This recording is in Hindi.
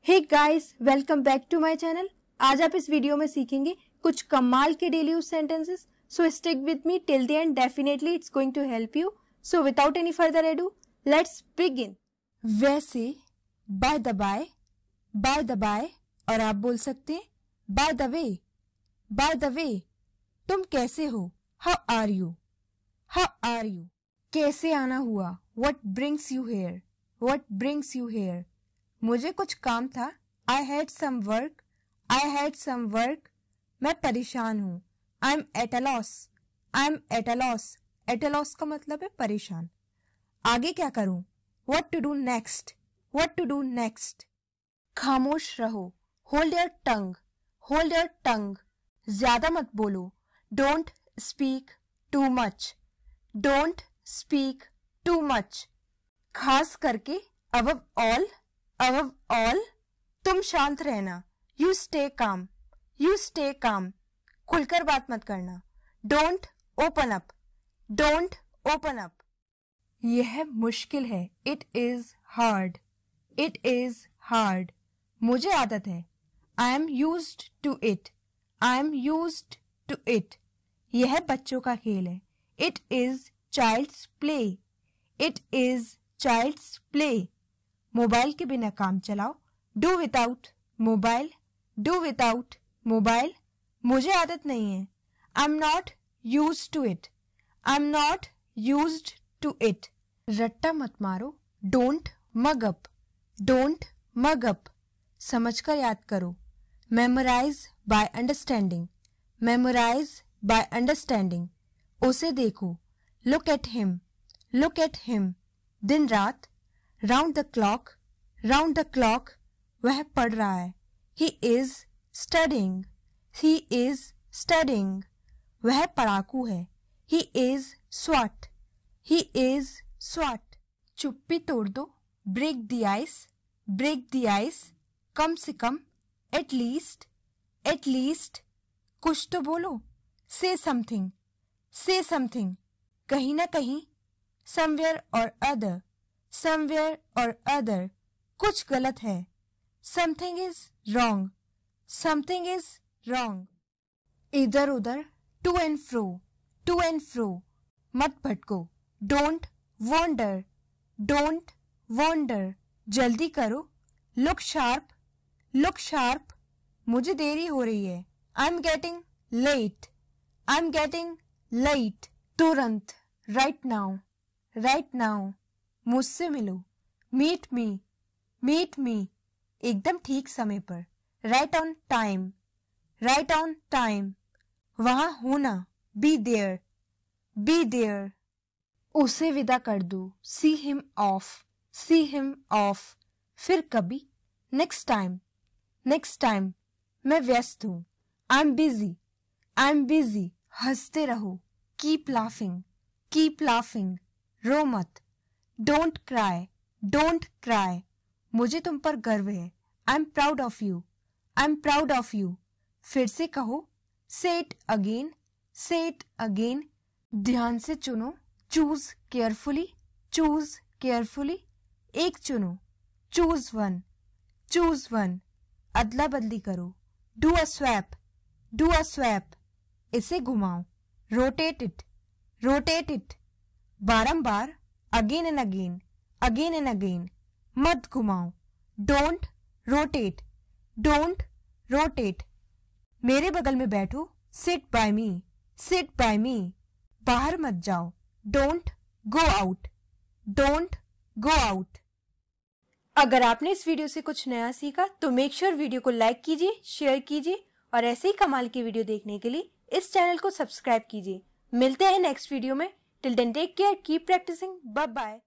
Hey guys, welcome back to my channel. आज आप इस वीडियो में सीखेंगे कुछ कमाल के daily use sentences. So stick with me till the end, definitely it's going to help you. So without any further ado, let's begin. वैसे बाय द बाय, और आप बोल सकते हैं बाय द वे। तुम कैसे हो? How are you? कैसे आना हुआ? What brings you here? मुझे कुछ काम था। I had some work. मैं परेशान हूं। I am at a loss का मतलब है परेशान। आगे क्या करूं? What to do next? खामोश रहो। Hold your tongue. ज्यादा मत बोलो। Don't speak too much. खास करके अबव ऑल तुम शांत रहना। You stay calm. खुलकर बात मत करना। Don't open up. यह मुश्किल है। It is hard. मुझे आदत है। I am used to it. यह बच्चों का खेल है। It is child's play. Mobile के बिना काम चलाओ। Do without mobile. मुझे आदत नहीं है। I am not used to it. रट्टा मत मारो। Don't mug up. समझकर याद करो। Memorise by understanding. उसे देखो। Look at him. दिन रात। Round the clock. वह पढ़ रहा है। He is studying. वह पढ़ाकू है। He is swat. चुप्पी तोड़ दो। Break the ice. कम से कम। At least. कुछ तो बोलो। Say something. कहीं ना कहीं। Somewhere or other. कुछ गलत है। Something is wrong. इधर उधर। To and fro. मत भटको। Don't wander. जल्दी करो। Look sharp. मुझे देरी हो रही है। I'm getting late. तुरंत। Right now. मुझसे मिलो। Meet me. एकदम ठीक समय पर। Right on time. वहां होना। Be there. उसे विदा कर दो। See him off. फिर कभी। Next time. मैं व्यस्त हूं। I'm busy. हंसते रहो। Keep laughing. रो मत। Don't cry. मुझे तुम पर गर्व है। I'm proud of you. फिर से कहो। Say it again. ध्यान से चुनो। Choose carefully. एक चुनो। Choose one. अदला बदली करो। Do a swap. इसे घुमाओ। Rotate it. बारंबार। Again and again. मत घुमाओ। Don't rotate. मेरे बगल में बैठो। Sit by me. बाहर मत जाओ। Don't go out. अगर आपने इस वीडियो से कुछ नया सीखा तो मेक श्योर वीडियो को लाइक कीजिए, शेयर कीजिए और ऐसे ही कमाल की वीडियो देखने के लिए इस चैनल को सब्सक्राइब कीजिए। मिलते हैं नेक्स्ट वीडियो में। Till then take care, keep practising, bye bye.